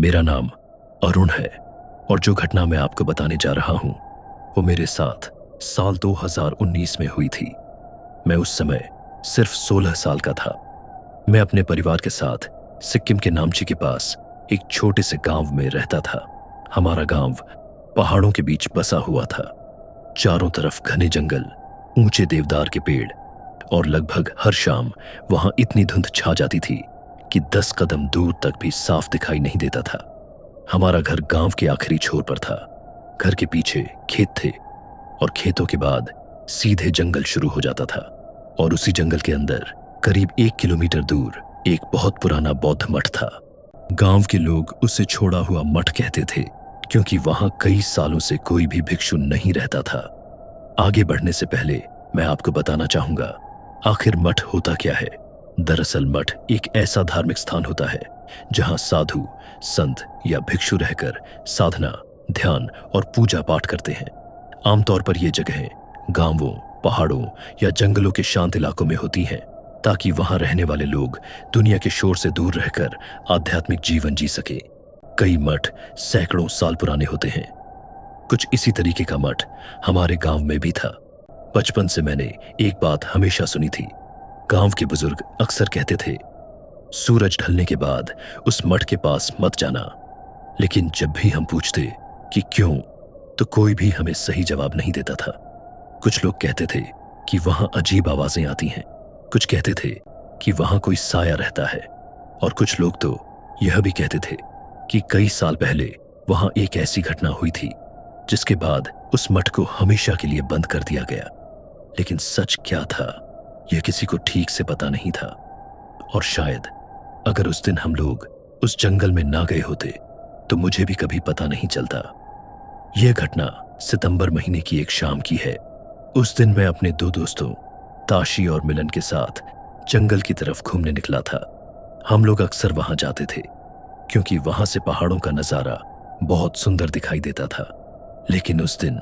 मेरा नाम अरुण है और जो घटना मैं आपको बताने जा रहा हूं वो मेरे साथ साल 2019 में हुई थी। मैं उस समय सिर्फ 16 साल का था। मैं अपने परिवार के साथ सिक्किम के नामची के पास एक छोटे से गांव में रहता था। हमारा गांव पहाड़ों के बीच बसा हुआ था। चारों तरफ घने जंगल, ऊंचे देवदार के पेड़ और लगभग हर शाम वहां इतनी धुंध छा जाती थी कि 10 कदम दूर तक भी साफ दिखाई नहीं देता था। हमारा घर गांव के आखिरी छोर पर था। घर के पीछे खेत थे और खेतों के बाद सीधे जंगल शुरू हो जाता था और उसी जंगल के अंदर करीब 1 किलोमीटर दूर एक बहुत पुराना बौद्ध मठ था। गांव के लोग उसे छोड़ा हुआ मठ कहते थे क्योंकि वहां कई सालों से कोई भी भिक्षु नहीं रहता था। आगे बढ़ने से पहले मैं आपको बताना चाहूंगा आखिर मठ होता क्या है। दरअसल मठ एक ऐसा धार्मिक स्थान होता है जहां साधु, संत या भिक्षु रहकर साधना, ध्यान और पूजा पाठ करते हैं। आमतौर पर ये जगहें गांवों, पहाड़ों या जंगलों के शांत इलाकों में होती हैं ताकि वहां रहने वाले लोग दुनिया के शोर से दूर रहकर आध्यात्मिक जीवन जी सके। कई मठ सैकड़ों साल पुराने होते हैं। कुछ इसी तरीके का मठ हमारे गांव में भी था। बचपन से मैंने एक बात हमेशा सुनी थी। गांव के बुजुर्ग अक्सर कहते थे, सूरज ढलने के बाद उस मठ के पास मत जाना। लेकिन जब भी हम पूछते कि क्यों, तो कोई भी हमें सही जवाब नहीं देता था। कुछ लोग कहते थे कि वहां अजीब आवाजें आती हैं, कुछ कहते थे कि वहां कोई साया रहता है और कुछ लोग तो यह भी कहते थे कि कई साल पहले वहां एक ऐसी घटना हुई थी जिसके बाद उस मठ को हमेशा के लिए बंद कर दिया गया। लेकिन सच क्या था यह किसी को ठीक से पता नहीं था और शायद अगर उस दिन हम लोग उस जंगल में ना गए होते तो मुझे भी कभी पता नहीं चलता। यह घटना सितंबर महीने की एक शाम की है। उस दिन मैं अपने 2 दोस्तों ताशी और मिलन के साथ जंगल की तरफ घूमने निकला था। हम लोग अक्सर वहां जाते थे क्योंकि वहां से पहाड़ों का नजारा बहुत सुंदर दिखाई देता था। लेकिन उस दिन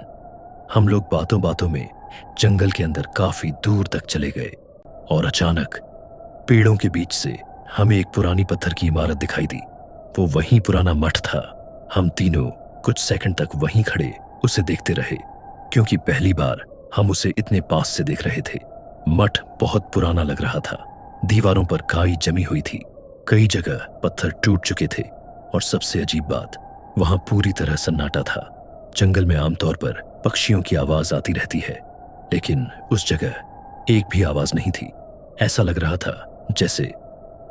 हम लोग बातों बातों में जंगल के अंदर काफी दूर तक चले गए और अचानक पेड़ों के बीच से हमें एक पुरानी पत्थर की इमारत दिखाई दी। वो वही पुराना मठ था। हम तीनों कुछ सेकंड तक वहीं खड़े उसे देखते रहे क्योंकि पहली बार हम उसे इतने पास से देख रहे थे। मठ बहुत पुराना लग रहा था। दीवारों पर काई जमी हुई थी, कई जगह पत्थर टूट चुके थे और सबसे अजीब बात, वहां पूरी तरह सन्नाटा था। जंगल में आमतौर पर पक्षियों की आवाज आती रहती है, लेकिन उस जगह एक भी आवाज नहीं थी। ऐसा लग रहा था जैसे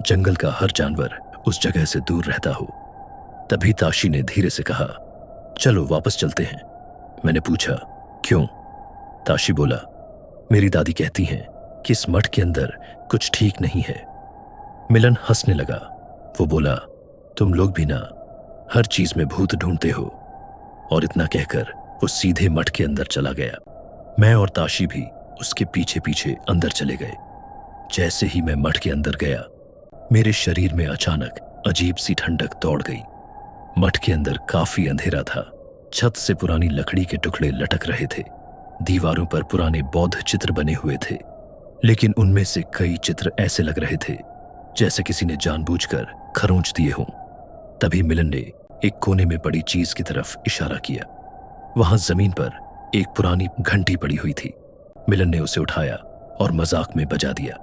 जंगल का हर जानवर उस जगह से दूर रहता हो। तभी ताशी ने धीरे से कहा, चलो वापस चलते हैं। मैंने पूछा, क्यों? ताशी बोला, मेरी दादी कहती हैं कि इस मठ के अंदर कुछ ठीक नहीं है। मिलन हंसने लगा। वो बोला, तुम लोग भी ना हर चीज में भूत ढूंढते हो। और इतना कहकर वो सीधे मठ के अंदर चला गया। मैं और ताशी भी उसके पीछे पीछे अंदर चले गए। जैसे ही मैं मठ के अंदर गया, मेरे शरीर में अचानक अजीब सी ठंडक दौड़ गई। मठ के अंदर काफी अंधेरा था। छत से पुरानी लकड़ी के टुकड़े लटक रहे थे। दीवारों पर पुराने बौद्ध चित्र बने हुए थे, लेकिन उनमें से कई चित्र ऐसे लग रहे थे जैसे किसी ने जानबूझकर खरोंच दिए हों। तभी मिलन ने एक कोने में पड़ी चीज की तरफ इशारा किया। वहां जमीन पर एक पुरानी घंटी पड़ी हुई थी। मिलन ने उसे उठाया और मजाक में बजा दिया।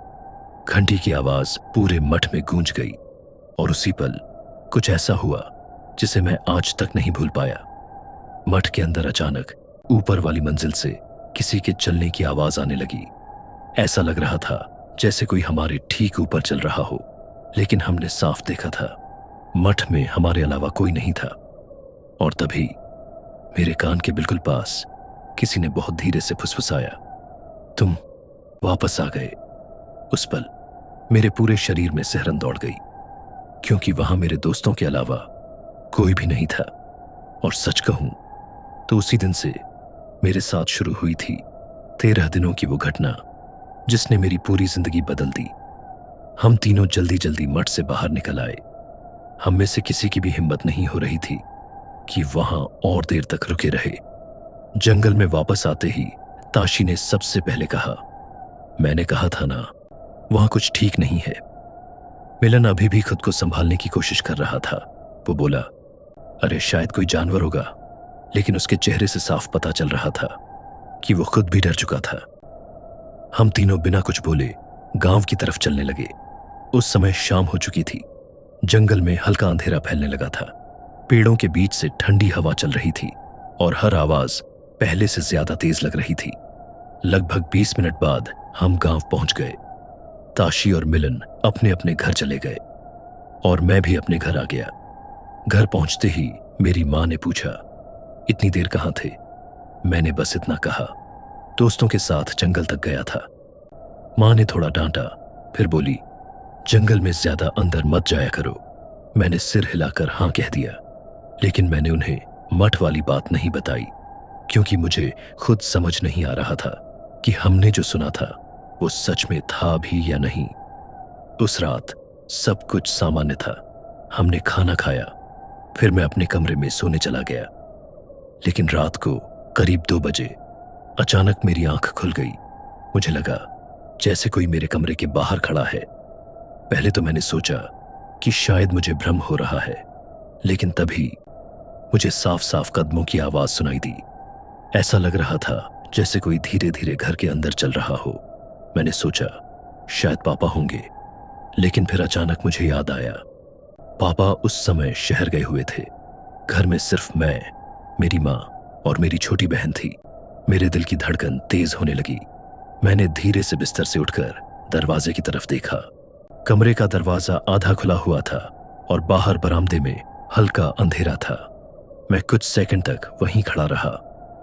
घंटी की आवाज पूरे मठ में गूंज गई और उसी पल कुछ ऐसा हुआ जिसे मैं आज तक नहीं भूल पाया। मठ के अंदर अचानक ऊपर वाली मंजिल से किसी के चलने की आवाज आने लगी। ऐसा लग रहा था जैसे कोई हमारे ठीक ऊपर चल रहा हो, लेकिन हमने साफ देखा था मठ में हमारे अलावा कोई नहीं था। और तभी मेरे कान के बिल्कुल पास किसी ने बहुत धीरे से फुसफुसाया, तुम वापस आ गए। उस पल मेरे पूरे शरीर में सिहरन दौड़ गई क्योंकि वहां मेरे दोस्तों के अलावा कोई भी नहीं था। और सच कहूं तो उसी दिन से मेरे साथ शुरू हुई थी 13 दिनों की वो घटना जिसने मेरी पूरी जिंदगी बदल दी। हम तीनों जल्दी जल्दी मठ से बाहर निकल आए। हम में से किसी की भी हिम्मत नहीं हो रही थी कि वहां और देर तक रुके रहे। जंगल में वापस आते ही ताशी ने सबसे पहले कहा, मैंने कहा था ना, वहां कुछ ठीक नहीं है। मिलन अभी भी खुद को संभालने की कोशिश कर रहा था। वो बोला, अरे शायद कोई जानवर होगा, लेकिन उसके चेहरे से साफ पता चल रहा था कि वो खुद भी डर चुका था। हम तीनों बिना कुछ बोले गांव की तरफ चलने लगे। उस समय शाम हो चुकी थी। जंगल में हल्का अंधेरा फैलने लगा था। पेड़ों के बीच से ठंडी हवा चल रही थी और हर आवाज पहले से ज्यादा तेज लग रही थी। लगभग 20 मिनट बाद हम गांव पहुंच गए। ताशी और मिलन अपने अपने घर चले गए और मैं भी अपने घर आ गया। घर पहुंचते ही मेरी मां ने पूछा, इतनी देर कहां थे? मैंने बस इतना कहा, दोस्तों के साथ जंगल तक गया था। मां ने थोड़ा डांटा, फिर बोली, जंगल में ज्यादा अंदर मत जाया करो। मैंने सिर हिलाकर हां कह दिया, लेकिन मैंने उन्हें मठ वाली बात नहीं बताई, क्योंकि मुझे खुद समझ नहीं आ रहा था कि हमने जो सुना था वो सच में था भी या नहीं। उस रात सब कुछ सामान्य था। हमने खाना खाया, फिर मैं अपने कमरे में सोने चला गया। लेकिन रात को करीब 2 बजे अचानक मेरी आंख खुल गई। मुझे लगा जैसे कोई मेरे कमरे के बाहर खड़ा है। पहले तो मैंने सोचा कि शायद मुझे भ्रम हो रहा है, लेकिन तभी मुझे साफ साफ कदमों की आवाज सुनाई दी। ऐसा लग रहा था जैसे कोई धीरे धीरे घर के अंदर चल रहा हो। मैंने सोचा शायद पापा होंगे, लेकिन फिर अचानक मुझे याद आया, पापा उस समय शहर गए हुए थे। घर में सिर्फ मैं, मेरी माँ और मेरी छोटी बहन थी। मेरे दिल की धड़कन तेज होने लगी। मैंने धीरे से बिस्तर से उठकर दरवाजे की तरफ देखा। कमरे का दरवाजा आधा खुला हुआ था और बाहर बरामदे में हल्का अंधेरा था। मैं कुछ सेकंड तक वहीं खड़ा रहा,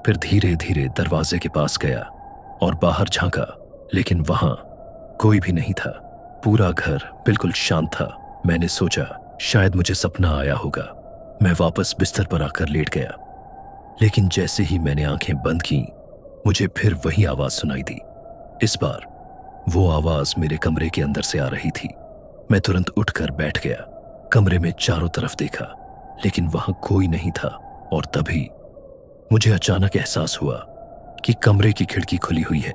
फिर धीरे धीरे दरवाजे के पास गया और बाहर झांका, लेकिन वहां कोई भी नहीं था। पूरा घर बिल्कुल शांत था। मैंने सोचा शायद मुझे सपना आया होगा। मैं वापस बिस्तर पर आकर लेट गया, लेकिन जैसे ही मैंने आंखें बंद की, मुझे फिर वही आवाज सुनाई दी। इस बार वो आवाज मेरे कमरे के अंदर से आ रही थी। मैं तुरंत उठकर बैठ गया। कमरे में चारों तरफ देखा, लेकिन वहां कोई नहीं था। और तभी मुझे अचानक एहसास हुआ कि कमरे की खिड़की खुली हुई है,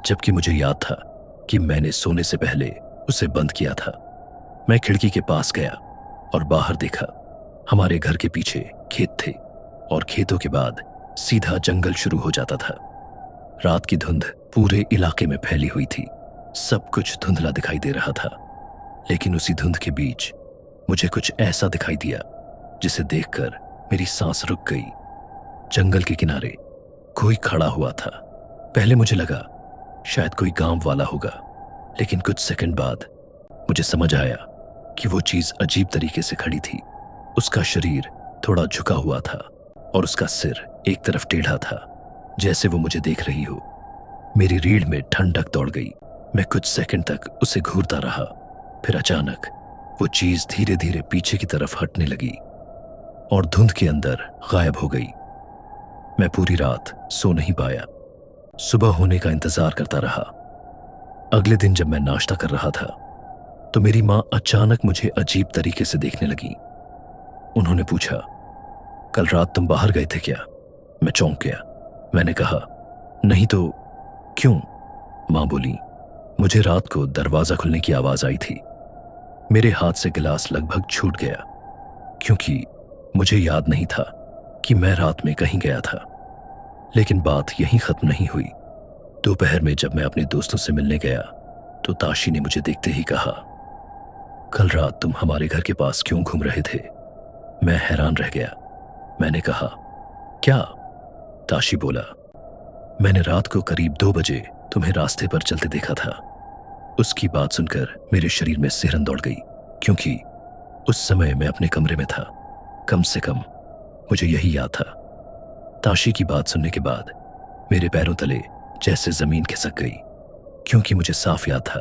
जबकि मुझे याद था कि मैंने सोने से पहले उसे बंद किया था। मैं खिड़की के पास गया और बाहर देखा। हमारे घर के पीछे खेत थे और खेतों के बाद सीधा जंगल शुरू हो जाता था। रात की धुंध पूरे इलाके में फैली हुई थी। सब कुछ धुंधला दिखाई दे रहा था, लेकिन उसी धुंध के बीच मुझे कुछ ऐसा दिखाई दिया जिसे देखकर मेरी सांस रुक गई। जंगल के किनारे कोई खड़ा हुआ था। पहले मुझे लगा शायद कोई गांव वाला होगा, लेकिन कुछ सेकंड बाद मुझे समझ आया कि वो चीज अजीब तरीके से खड़ी थी। उसका शरीर थोड़ा झुका हुआ था और उसका सिर एक तरफ टेढ़ा था, जैसे वो मुझे देख रही हो। मेरी रीढ़ में ठंडक दौड़ गई। मैं कुछ सेकंड तक उसे घूरता रहा, फिर अचानक वो चीज धीरे धीरे पीछे की तरफ हटने लगी और धुंध के अंदर गायब हो गई। मैं पूरी रात सो नहीं पाया। सुबह होने का इंतजार करता रहा। अगले दिन जब मैं नाश्ता कर रहा था, तो मेरी मां अचानक मुझे अजीब तरीके से देखने लगी। उन्होंने पूछा, कल रात तुम बाहर गए थे क्या? मैं चौंक गया। मैंने कहा, नहीं तो क्यों? मां बोली, मुझे रात को दरवाजा खुलने की आवाज आई थी। मेरे हाथ से गिलास लगभग छूट गया, क्योंकि मुझे याद नहीं था कि मैं रात में कहीं गया था। लेकिन बात यहीं खत्म नहीं हुई। दोपहर में जब मैं अपने दोस्तों से मिलने गया, तो ताशी ने मुझे देखते ही कहा, कल रात तुम हमारे घर के पास क्यों घूम रहे थे? मैं हैरान रह गया। मैंने कहा, क्या? ताशी बोला, मैंने रात को करीब 2 बजे तुम्हें रास्ते पर चलते देखा था। उसकी बात सुनकर मेरे शरीर में सिहरन दौड़ गई, क्योंकि उस समय मैं अपने कमरे में था। कम से कम मुझे यही याद था। ताशी की बात सुनने के बाद मेरे पैरों तले जैसे जमीन खिसक गई, क्योंकि मुझे साफ याद था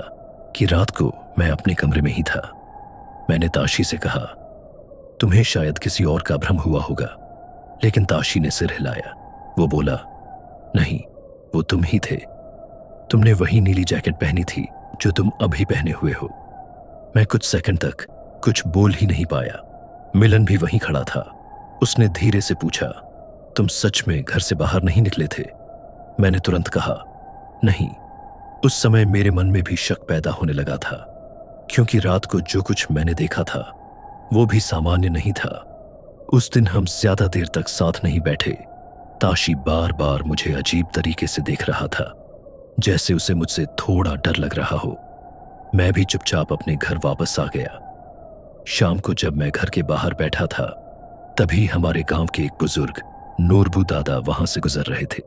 कि रात को मैं अपने कमरे में ही था। मैंने ताशी से कहा, तुम्हें शायद किसी और का भ्रम हुआ होगा, लेकिन ताशी ने सिर हिलाया। वो बोला, नहीं, वो तुम ही थे। तुमने वही नीली जैकेट पहनी थी जो तुम अभी पहने हुए हो। मैं कुछ सेकंड तक कुछ बोल ही नहीं पाया। मिलन भी वहीं खड़ा था। उसने धीरे से पूछा, तुम सच में घर से बाहर नहीं निकले थे? मैंने तुरंत कहा, नहीं। उस समय मेरे मन में भी शक पैदा होने लगा था, क्योंकि रात को जो कुछ मैंने देखा था वो भी सामान्य नहीं था। उस दिन हम ज्यादा देर तक साथ नहीं बैठे। ताशी बार बार मुझे अजीब तरीके से देख रहा था, जैसे उसे मुझसे थोड़ा डर लग रहा हो। मैं भी चुपचाप अपने घर वापस आ गया। शाम को जब मैं घर के बाहर बैठा था, तभी हमारे गांव के एक बुजुर्ग नूरबू दादा वहां से गुजर रहे थे।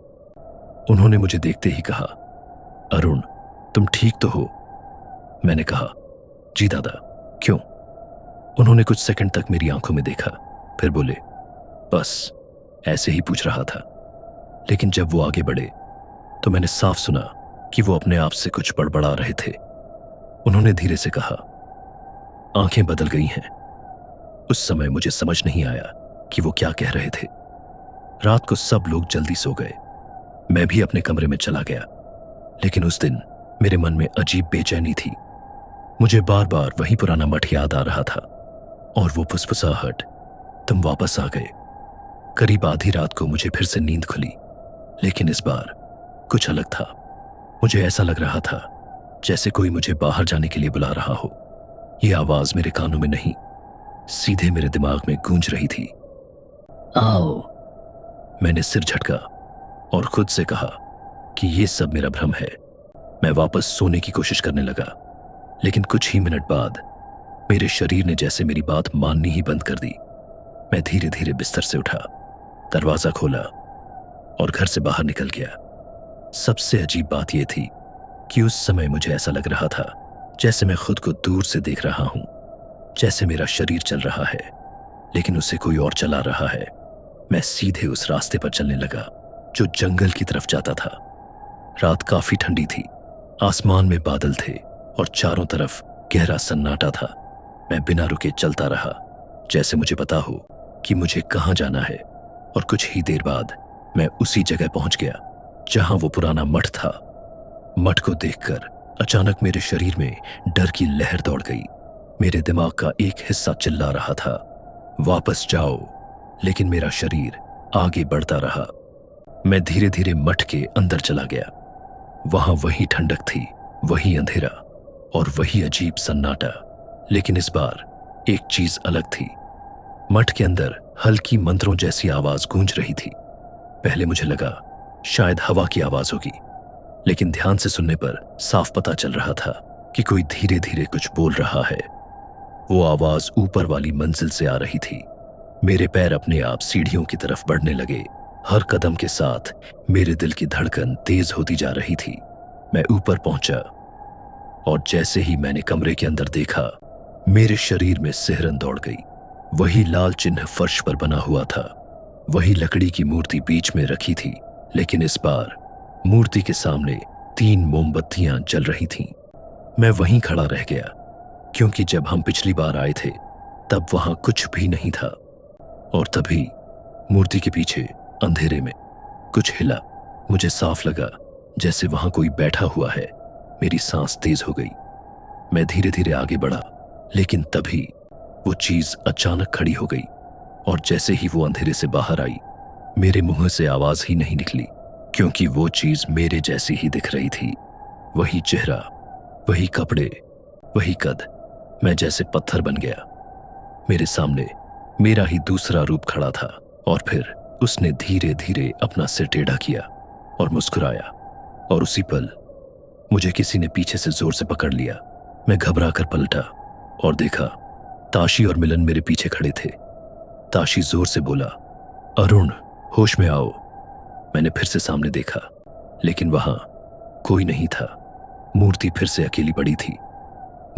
उन्होंने मुझे देखते ही कहा, अरुण, तुम ठीक तो हो? मैंने कहा, जी दादा, क्यों? उन्होंने कुछ सेकंड तक मेरी आंखों में देखा, फिर बोले, बस ऐसे ही पूछ रहा था। लेकिन जब वो आगे बढ़े तो मैंने साफ सुना कि वो अपने आप से कुछ बड़बड़ा रहे थे। उन्होंने धीरे से कहा, आंखें बदल गई हैं। उस समय मुझे समझ नहीं आया कि वो क्या कह रहे थे। रात को सब लोग जल्दी सो गए। मैं भी अपने कमरे में चला गया। लेकिन उस दिन मेरे मन में अजीब बेचैनी थी। मुझे बार बार वही पुराना मठ याद आ रहा था और वो फुसफुसाहट, तुम वापस आ गए। करीब आधी रात को मुझे फिर से नींद खुली, लेकिन इस बार कुछ अलग था। मुझे ऐसा लग रहा था जैसे कोई मुझे बाहर जाने के लिए बुला रहा हो। ये आवाज मेरे कानों में नहीं, सीधे मेरे दिमाग में गूंज रही थी। आओ। मैंने सिर झटका और खुद से कहा कि ये सब मेरा भ्रम है। मैं वापस सोने की कोशिश करने लगा, लेकिन कुछ ही मिनट बाद मेरे शरीर ने जैसे मेरी बात माननी ही बंद कर दी। मैं धीरे धीरे बिस्तर से उठा, दरवाजा खोला और घर से बाहर निकल गया। सबसे अजीब बात यह थी कि उस समय मुझे ऐसा लग रहा था जैसे मैं खुद को दूर से देख रहा हूं, जैसे मेरा शरीर चल रहा है लेकिन उसे कोई और चला रहा है। मैं सीधे उस रास्ते पर चलने लगा जो जंगल की तरफ जाता था। रात काफी ठंडी थी, आसमान में बादल थे और चारों तरफ गहरा सन्नाटा था। मैं बिना रुके चलता रहा, जैसे मुझे पता हो कि मुझे कहां जाना है। और कुछ ही देर बाद मैं उसी जगह पहुंच गया जहां वो पुराना मठ था। मठ को देखकर अचानक मेरे शरीर में डर की लहर दौड़ गई। मेरे दिमाग का एक हिस्सा चिल्ला रहा था, वापस जाओ, लेकिन मेरा शरीर आगे बढ़ता रहा। मैं धीरे धीरे मठ के अंदर चला गया। वहां वही ठंडक थी, वही अंधेरा और वही अजीब सन्नाटा। लेकिन इस बार एक चीज अलग थी। मठ के अंदर हल्की मंत्रों जैसी आवाज गूंज रही थी। पहले मुझे लगा शायद हवा की आवाज होगी, लेकिन ध्यान से सुनने पर साफ पता चल रहा था कि कोई धीरे धीरे कुछ बोल रहा है। वो आवाज ऊपर वाली मंजिल से आ रही थी। मेरे पैर अपने आप सीढ़ियों की तरफ बढ़ने लगे। हर कदम के साथ मेरे दिल की धड़कन तेज होती जा रही थी। मैं ऊपर पहुंचा और जैसे ही मैंने कमरे के अंदर देखा, मेरे शरीर में सिहरन दौड़ गई। वही लाल चिन्ह फर्श पर बना हुआ था, वही लकड़ी की मूर्ति बीच में रखी थी, लेकिन इस बार मूर्ति के सामने 3 मोमबत्तियां जल रही थीं। मैं वहीं खड़ा रह गया, क्योंकि जब हम पिछली बार आए थे तब वहां कुछ भी नहीं था। और तभी मूर्ति के पीछे अंधेरे में कुछ हिला। मुझे साफ लगा जैसे वहां कोई बैठा हुआ है। मेरी सांस तेज हो गई। मैं धीरे धीरे आगे बढ़ा, लेकिन तभी वो चीज अचानक खड़ी हो गई और जैसे ही वो अंधेरे से बाहर आई, मेरे मुंह से आवाज ही नहीं निकली, क्योंकि वो चीज मेरे जैसी ही दिख रही थी। वही चेहरा, वही कपड़े, वही कद। मैं जैसे पत्थर बन गया। मेरे सामने मेरा ही दूसरा रूप खड़ा था और फिर उसने धीरे धीरे अपना सिर टेढ़ा किया और मुस्कुराया। और उसी पल मुझे किसी ने पीछे से जोर से पकड़ लिया। मैं घबरा कर पलटा और देखा ताशी और मिलन मेरे पीछे खड़े थे। ताशी जोर से बोला, अरुण, होश में आओ। मैंने फिर से सामने देखा, लेकिन वहां कोई नहीं था। मूर्ति फिर से अकेली पड़ी थी।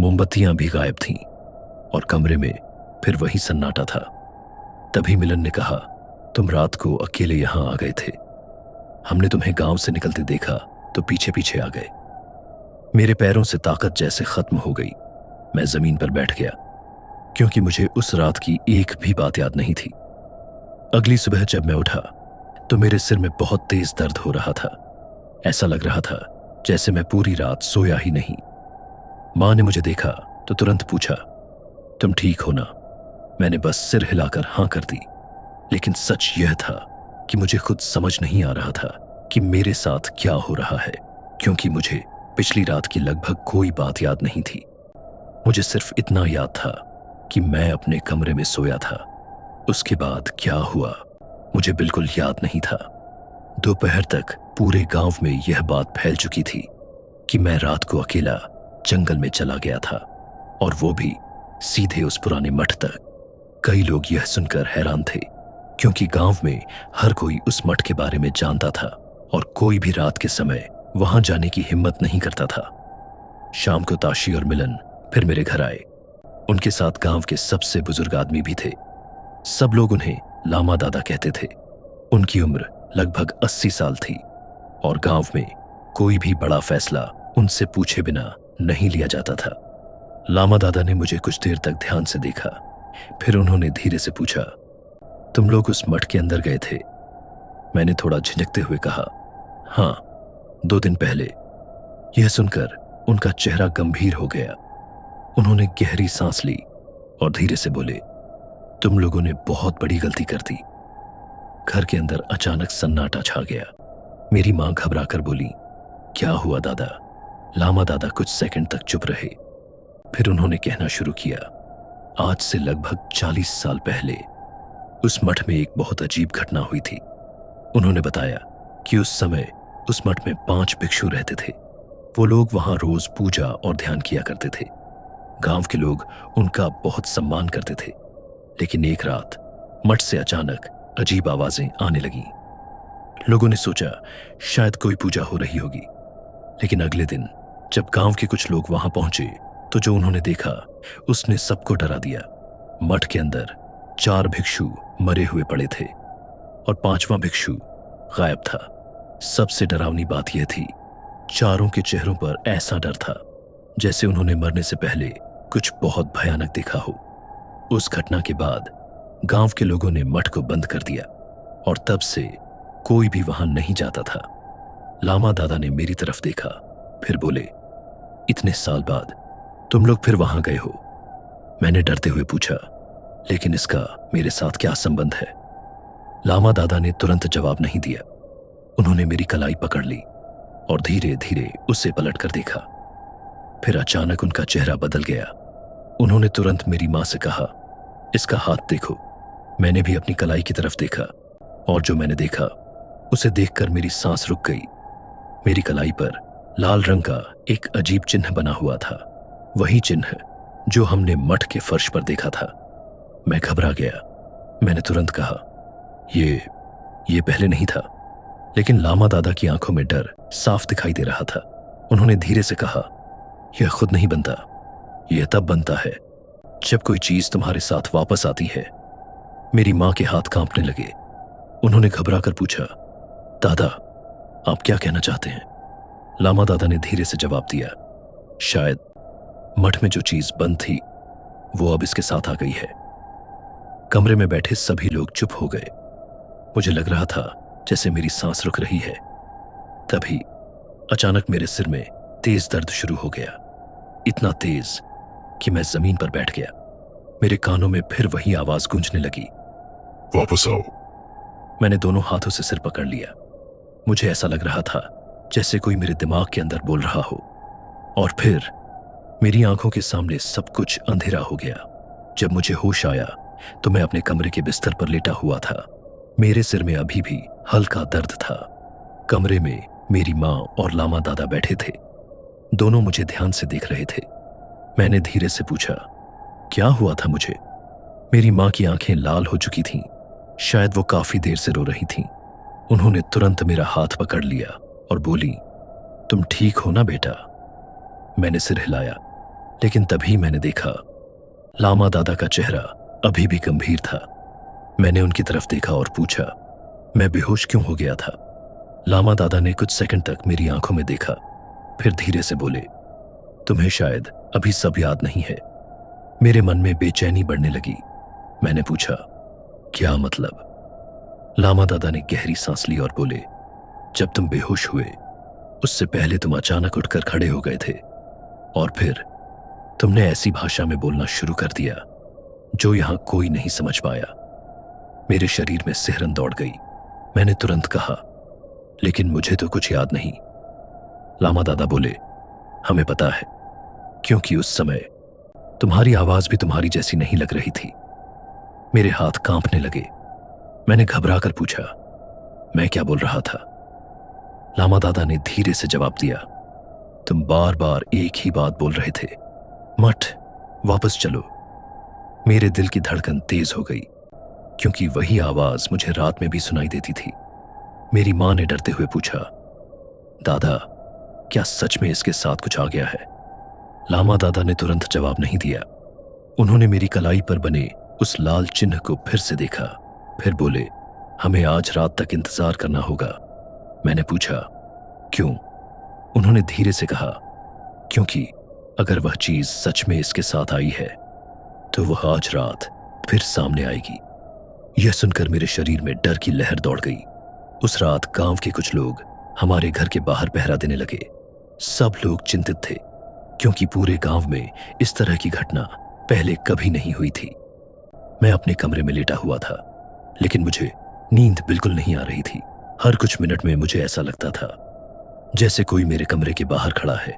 मोमबत्तियां भी गायब थीं और कमरे में फिर वही सन्नाटा था। तभी मिलन ने कहा, तुम रात को अकेले यहां आ गए थे। हमने तुम्हें गांव से निकलते देखा तो पीछे पीछे आ गए। मेरे पैरों से ताकत जैसे खत्म हो गई। मैं जमीन पर बैठ गया, क्योंकि मुझे उस रात की एक भी बात याद नहीं थी। अगली सुबह जब मैं उठा तो मेरे सिर में बहुत तेज दर्द हो रहा था। ऐसा लग रहा था जैसे मैं पूरी रात सोया ही नहीं। मां ने मुझे देखा तो तुरंत पूछा, तुम ठीक हो ना? मैंने बस सिर हिलाकर हां कर दी। लेकिन सच यह था कि मुझे खुद समझ नहीं आ रहा था कि मेरे साथ क्या हो रहा है, क्योंकि मुझे पिछली रात की लगभग कोई बात याद नहीं थी। मुझे सिर्फ इतना याद था कि मैं अपने कमरे में सोया था उसके बाद क्या हुआ मुझे बिल्कुल याद नहीं था। दोपहर तक पूरे गांव में यह बात फैल चुकी थी कि मैं रात को अकेला जंगल में चला गया था, और वो भी सीधे उस पुराने मठ तक। कई लोग यह सुनकर हैरान थे, क्योंकि गांव में हर कोई उस मठ के बारे में जानता था और कोई भी रात के समय वहां जाने की हिम्मत नहीं करता था। शाम को ताशी और मिलन फिर मेरे घर आए। उनके साथ गांव के सबसे बुजुर्ग आदमी भी थे। सब लोग उन्हें लामा दादा कहते थे। उनकी उम्र लगभग 80 साल थी और गांव में कोई भी बड़ा फैसला उनसे पूछे बिना नहीं लिया जाता था। लामा दादा ने मुझे कुछ देर तक ध्यान से देखा, फिर उन्होंने धीरे से पूछा, तुम लोग उस मठ के अंदर गए थे? मैंने थोड़ा झिझकते हुए कहा, हाँ, 2 दिन पहले। यह सुनकर उनका चेहरा गंभीर हो गया। उन्होंने गहरी सांस ली और धीरे से बोले, तुम लोगों ने बहुत बड़ी गलती कर दी। घर के अंदर अचानक सन्नाटा छा गया। मेरी मां घबरा कर बोली, क्या हुआ दादा? लामा दादा कुछ सेकंड तक चुप रहे, फिर उन्होंने कहना शुरू किया, आज से लगभग 40 साल पहले उस मठ में एक बहुत अजीब घटना हुई थी। उन्होंने बताया कि उस समय उस मठ में 5 भिक्षु रहते थे। वो लोग वहां रोज पूजा और ध्यान किया करते थे। गांव के लोग उनका बहुत सम्मान करते थे। लेकिन एक रात मठ से अचानक अजीब आवाजें आने लगीं। लोगों ने सोचा शायद कोई पूजा हो रही होगी, लेकिन अगले दिन जब गांव के कुछ लोग वहां पहुंचे तो जो उन्होंने देखा उसने सबको डरा दिया। मठ के अंदर 4 भिक्षु मरे हुए पड़े थे और 5वां भिक्षु गायब था। सबसे डरावनी बात यह थी, चारों के चेहरों पर ऐसा डर था जैसे उन्होंने मरने से पहले कुछ बहुत भयानक देखा हो। उस घटना के बाद गांव के लोगों ने मठ को बंद कर दिया और तब से कोई भी वहां नहीं जाता था। लामा दादा ने मेरी तरफ देखा, फिर बोले, इतने साल बाद तुम लोग फिर वहां गए हो? मैंने डरते हुए पूछा, लेकिन इसका मेरे साथ क्या संबंध है? लामा दादा ने तुरंत जवाब नहीं दिया। उन्होंने मेरी कलाई पकड़ ली और धीरे धीरे उसे पलट कर देखा। फिर अचानक उनका चेहरा बदल गया। उन्होंने तुरंत मेरी मां से कहा, इसका हाथ देखो। मैंने भी अपनी कलाई की तरफ देखा और जो मैंने देखा उसे देखकर मेरी सांस रुक गई। मेरी कलाई पर लाल रंग का एक अजीब चिन्ह बना हुआ था, वही चिन्ह जो हमने मठ के फर्श पर देखा था। मैं घबरा गया। मैंने तुरंत कहा, ये पहले नहीं था। लेकिन लामा दादा की आंखों में डर साफ दिखाई दे रहा था। उन्होंने धीरे से कहा, यह खुद नहीं बनता, यह तब बनता है जब कोई चीज तुम्हारे साथ वापस आती है। मेरी मां के हाथ कांपने लगे। उन्होंने घबरा कर पूछा, दादा आप क्या कहना चाहते हैं? लामा दादा ने धीरे से जवाब दिया, शायद मठ में जो चीज बंद थी वो अब इसके साथ आ गई है। कमरे में बैठे सभी लोग चुप हो गए। मुझे लग रहा था जैसे मेरी सांस रुक रही है। तभी अचानक मेरे सिर में तेज दर्द शुरू हो गया, इतना तेज कि मैं जमीन पर बैठ गया। मेरे कानों में फिर वही आवाज गूंजने लगी, वापस आओ। मैंने दोनों हाथों से सिर पकड़ लिया। मुझे ऐसा लग रहा था जैसे कोई मेरे दिमाग के अंदर बोल रहा हो। और फिर मेरी आंखों के सामने सब कुछ अंधेरा हो गया। जब मुझे होश आया तो मैं अपने कमरे के बिस्तर पर लेटा हुआ था। मेरे सिर में अभी भी हल्का दर्द था। कमरे में मेरी मां और लामा दादा बैठे थे। दोनों मुझे ध्यान से देख रहे थे। मैंने धीरे से पूछा, क्या हुआ था मुझे? मेरी मां की आंखें लाल हो चुकी थीं। शायद वो काफी देर से रो रही थीं। उन्होंने तुरंत मेरा हाथ पकड़ लिया और बोली, तुम ठीक हो ना बेटा? मैंने सिर हिलाया, लेकिन तभी मैंने देखा लामा दादा का चेहरा अभी भी गंभीर था। मैंने उनकी तरफ देखा और पूछा, मैं बेहोश क्यों हो गया था? लामा दादा ने कुछ सेकंड तक मेरी आंखों में देखा, फिर धीरे से बोले, तुम्हें शायद अभी सब याद नहीं है। मेरे मन में बेचैनी बढ़ने लगी। मैंने पूछा, क्या मतलब? लामा दादा ने गहरी सांस ली और बोले, जब तुम बेहोश हुए उससे पहले तुम अचानक उठकर खड़े हो गए थे और फिर तुमने ऐसी भाषा में बोलना शुरू कर दिया जो यहां कोई नहीं समझ पाया। मेरे शरीर में सिहरन दौड़ गई। मैंने तुरंत कहा, लेकिन मुझे तो कुछ याद नहीं। लामा दादा बोले, हमें पता है, क्योंकि उस समय तुम्हारी आवाज भी तुम्हारी जैसी नहीं लग रही थी। मेरे हाथ कांपने लगे। मैंने घबराकर पूछा, मैं क्या बोल रहा था? लामा दादा ने धीरे से जवाब दिया, तुम बार बार एक ही बात बोल रहे थे, मठ, वापस चलो। मेरे दिल की धड़कन तेज हो गई, क्योंकि वही आवाज मुझे रात में भी सुनाई देती थी। मेरी मां ने डरते हुए पूछा, दादा, क्या सच में इसके साथ कुछ आ गया है? लामा दादा ने तुरंत जवाब नहीं दिया। उन्होंने मेरी कलाई पर बने उस लाल चिन्ह को फिर से देखा, फिर बोले, हमें आज रात तक इंतजार करना होगा। मैंने पूछा, क्यों? उन्होंने धीरे से कहा, क्योंकि अगर वह चीज सच में इसके साथ आई है तो वह आज रात फिर सामने आएगी। यह सुनकर मेरे शरीर में डर की लहर दौड़ गई। उस रात गांव के कुछ लोग हमारे घर के बाहर पहरा देने लगे। सब लोग चिंतित थे, क्योंकि पूरे गांव में इस तरह की घटना पहले कभी नहीं हुई थी। मैं अपने कमरे में लेटा हुआ था, लेकिन मुझे नींद बिल्कुल नहीं आ रही थी। हर कुछ मिनट में मुझे ऐसा लगता था जैसे कोई मेरे कमरे के बाहर खड़ा है।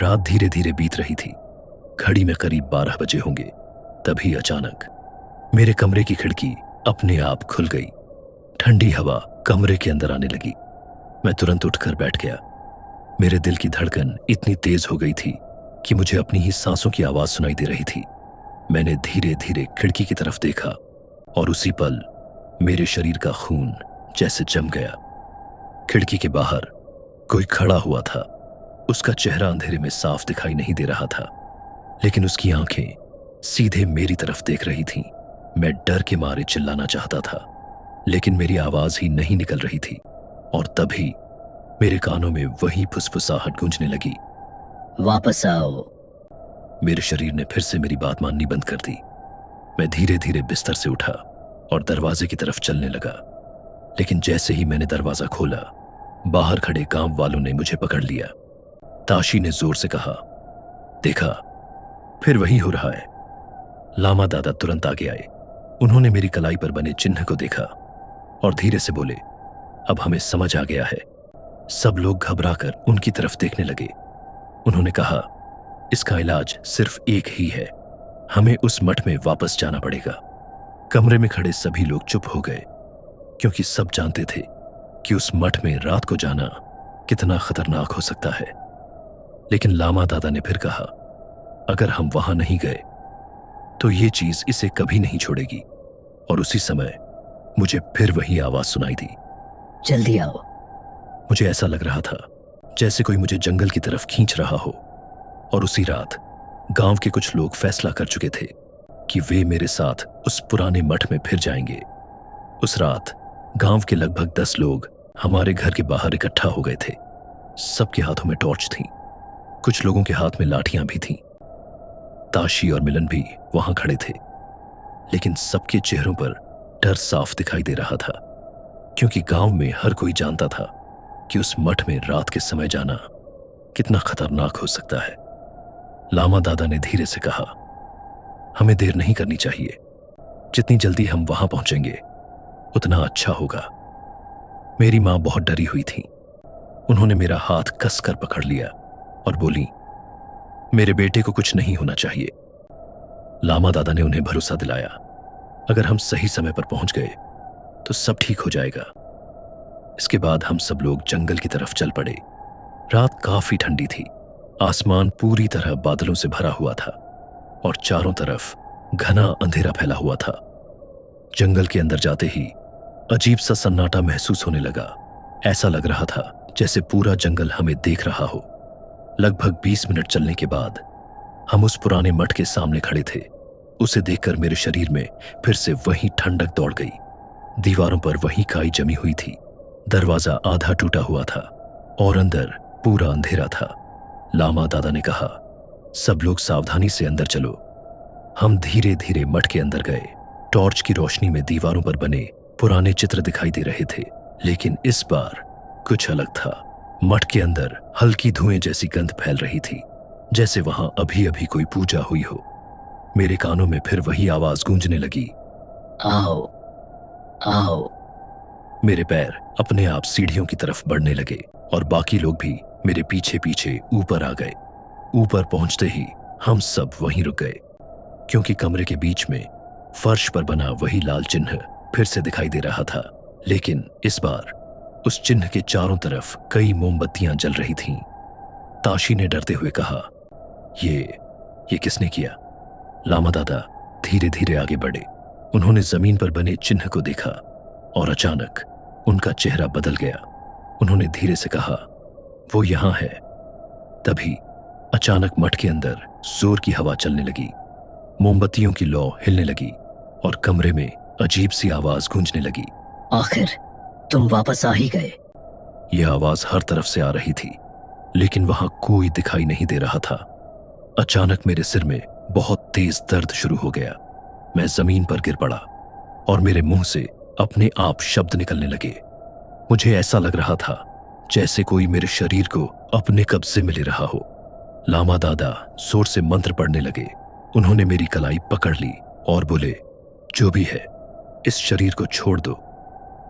रात धीरे धीरे बीत रही थी। घड़ी में करीब 12 बजे होंगे। तभी अचानक मेरे कमरे की खिड़की अपने आप खुल गई। ठंडी हवा कमरे के अंदर आने लगी। मैं तुरंत उठकर बैठ गया। मेरे दिल की धड़कन इतनी तेज हो गई थी कि मुझे अपनी ही सांसों की आवाज सुनाई दे रही थी। मैंने धीरे धीरे खिड़की की तरफ देखा और उसी पल मेरे शरीर का खून जैसे जम गया। खिड़की के बाहर कोई खड़ा हुआ था। उसका चेहरा अंधेरे में साफ दिखाई नहीं दे रहा था, लेकिन उसकी आंखें सीधे मेरी तरफ देख रही थीं। मैं डर के मारे चिल्लाना चाहता था, लेकिन मेरी आवाज ही नहीं निकल रही थी। और तभी मेरे कानों में वही फुसफुसाहट गूंजने लगी, वापस आओ। मेरे शरीर ने फिर से मेरी बात माननी बंद कर दी। मैं धीरे धीरे बिस्तर से उठा और दरवाजे की तरफ चलने लगा, लेकिन जैसे ही मैंने दरवाजा खोला, बाहर खड़े गांव वालों ने मुझे पकड़ लिया। ताशी ने जोर से कहा, देखा, फिर वही हो रहा है। लामा दादा तुरंत आगे आए। उन्होंने मेरी कलाई पर बने चिन्ह को देखा और धीरे से बोले, अब हमें समझ आ गया है। सब लोग घबराकर उनकी तरफ देखने लगे। उन्होंने कहा, इसका इलाज सिर्फ एक ही है, हमें उस मठ में वापस जाना पड़ेगा। कमरे में खड़े सभी लोग चुप हो गए, क्योंकि सब जानते थे कि उस मठ में रात को जाना कितना खतरनाक हो सकता है। लेकिन लामा दादा ने फिर कहा, अगर हम वहां नहीं गए तो ये चीज इसे कभी नहीं छोड़ेगी। और उसी समय मुझे फिर वही आवाज सुनाई दी, जल्दी आओ। मुझे ऐसा लग रहा था जैसे कोई मुझे जंगल की तरफ खींच रहा हो। और उसी रात गांव के कुछ लोग फैसला कर चुके थे कि वे मेरे साथ उस पुराने मठ में फिर जाएंगे। उस रात गांव के लगभग 10 लोग हमारे घर के बाहर इकट्ठा हो गए थे। सबके हाथों में टॉर्च थी, कुछ लोगों के हाथ में लाठियां भी थीं। ताशी और मिलन भी वहां खड़े थे, लेकिन सबके चेहरों पर डर साफ दिखाई दे रहा था, क्योंकि गांव में हर कोई जानता था कि उस मठ में रात के समय जाना कितना खतरनाक हो सकता है। लामा दादा ने धीरे से कहा, हमें देर नहीं करनी चाहिए। जितनी जल्दी हम वहां पहुंचेंगे उतना अच्छा होगा। मेरी मां बहुत डरी हुई थी। उन्होंने मेरा हाथ कसकर पकड़ लिया और बोली, मेरे बेटे को कुछ नहीं होना चाहिए। लामा दादा ने उन्हें भरोसा दिलाया, अगर हम सही समय पर पहुंच गए तो सब ठीक हो जाएगा। इसके बाद हम सब लोग जंगल की तरफ चल पड़े। रात काफी ठंडी थी। आसमान पूरी तरह बादलों से भरा हुआ था और चारों तरफ घना अंधेरा फैला हुआ था। जंगल के अंदर जाते ही अजीब सा सन्नाटा महसूस होने लगा। ऐसा लग रहा था जैसे पूरा जंगल हमें देख रहा हो। लगभग 20 मिनट चलने के बाद हम उस पुराने मठ के सामने खड़े थे। उसे देखकर मेरे शरीर में फिर से वही ठंडक दौड़ गई। दीवारों पर वही काई जमी हुई थी। दरवाजा आधा टूटा हुआ था और अंदर पूरा अंधेरा था। लामा दादा ने कहा, सब लोग सावधानी से अंदर चलो। हम धीरे धीरे मठ के अंदर गए। टॉर्च की रोशनी में दीवारों पर बने पुराने चित्र दिखाई दे रहे थे, लेकिन इस बार कुछ अलग था। मठ के अंदर हल्की धुएं जैसी गंध फैल रही थी, जैसे वहां अभी अभी कोई पूजा हुई हो। मेरे कानों में फिर वही आवाज गूंजने लगी, आओ आओ। मेरे पैर अपने आप सीढ़ियों की तरफ बढ़ने लगे और बाकी लोग भी मेरे पीछे पीछे ऊपर आ गए। ऊपर पहुंचते ही हम सब वहीं रुक गए, क्योंकि कमरे के बीच में फर्श पर बना वही लाल चिन्ह फिर से दिखाई दे रहा था, लेकिन इस बार उस चिन्ह के चारों तरफ कई मोमबत्तियां जल रही थीं। ताशी ने डरते हुए कहा, ये किसने किया? लामा दादा धीरे धीरे आगे बढ़े। उन्होंने जमीन पर बने चिन्ह को देखा और अचानक उनका चेहरा बदल गया। उन्होंने धीरे से कहा, वो यहां है। तभी अचानक मठ के अंदर जोर की हवा चलने लगी, मोमबत्तियों की लौ हिलने लगी और कमरे में अजीब सी आवाज गूंजने लगी। आखिर तुम वापस आ ही गए। यह आवाज हर तरफ से आ रही थी, लेकिन वहां कोई दिखाई नहीं दे रहा था। अचानक मेरे सिर में बहुत तेज दर्द शुरू हो गया। मैं जमीन पर गिर पड़ा और मेरे मुंह से अपने आप शब्द निकलने लगे। मुझे ऐसा लग रहा था जैसे कोई मेरे शरीर को अपने कब्जे में ले रहा हो। लामा दादा जोर से मंत्र पढ़ने लगे। उन्होंने मेरी कलाई पकड़ ली और बोले, जो भी है इस शरीर को छोड़ दो।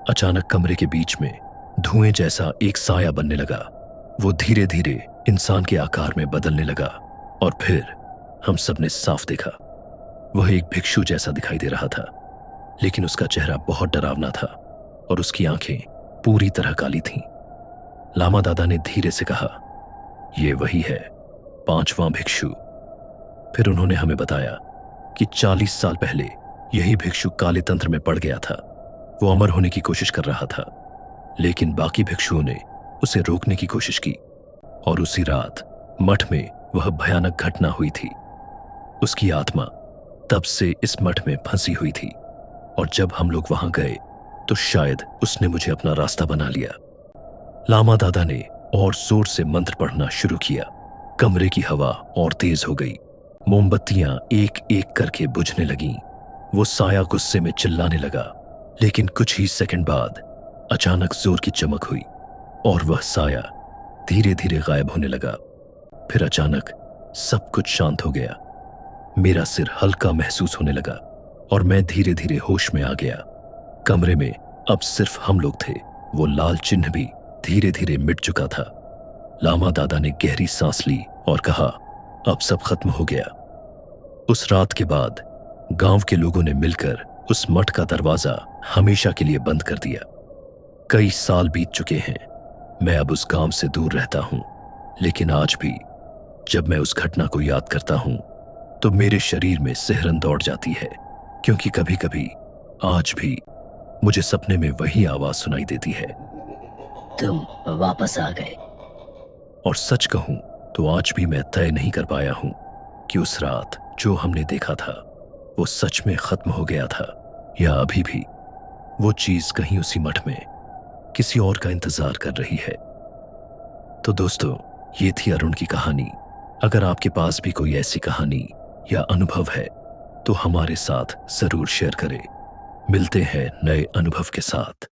अचानक कमरे के बीच में धुएं जैसा एक साया बनने लगा। वो धीरे धीरे इंसान के आकार में बदलने लगा और फिर हम सब ने साफ देखा, वह एक भिक्षु जैसा दिखाई दे रहा था, लेकिन उसका चेहरा बहुत डरावना था और उसकी आंखें पूरी तरह काली थीं। लामा दादा ने धीरे से कहा, ये वही है, 5वां भिक्षु। फिर उन्होंने हमें बताया कि 40 साल पहले यही भिक्षु काले तंत्र में पड़ गया था। वो अमर होने की कोशिश कर रहा था, लेकिन बाकी भिक्षुओं ने उसे रोकने की कोशिश की और उसी रात मठ में वह भयानक घटना हुई थी। उसकी आत्मा तब से इस मठ में फंसी हुई थी और जब हम लोग वहां गए तो शायद उसने मुझे अपना रास्ता बना लिया। लामा दादा ने और जोर से मंत्र पढ़ना शुरू किया। कमरे की हवा और तेज हो गई। मोमबत्तियां एक एक करके बुझने लगीं। वो साया गुस्से में चिल्लाने लगा, लेकिन कुछ ही सेकंड बाद अचानक जोर की चमक हुई और वह साया धीरे धीरे गायब होने लगा। फिर अचानक सब कुछ शांत हो गया। मेरा सिर हल्का महसूस होने लगा और मैं धीरे धीरे होश में आ गया। कमरे में अब सिर्फ हम लोग थे। वो लाल चिन्ह भी धीरे धीरे मिट चुका था। लामा दादा ने गहरी सांस ली और कहा, अब सब खत्म हो गया। उस रात के बाद गांव के लोगों ने मिलकर उस मठ का दरवाजा हमेशा के लिए बंद कर दिया। कई साल बीत चुके हैं। मैं अब उस गांव से दूर रहता हूं, लेकिन आज भी जब मैं उस घटना को याद करता हूं तो मेरे शरीर में सिहरन दौड़ जाती है, क्योंकि कभी कभी आज भी मुझे सपने में वही आवाज सुनाई देती है। तुम वापस आ गए। और सच कहूं तो आज भी मैं तय नहीं कर पाया हूं कि उस रात जो हमने देखा था वो सच में खत्म हो गया था या अभी भी वो चीज कहीं उसी मठ में किसी और का इंतजार कर रही है। तो दोस्तों, ये थी अरुण की कहानी। अगर आपके पास भी कोई ऐसी कहानी या अनुभव है तो हमारे साथ जरूर शेयर करें। मिलते हैं नए अनुभव के साथ।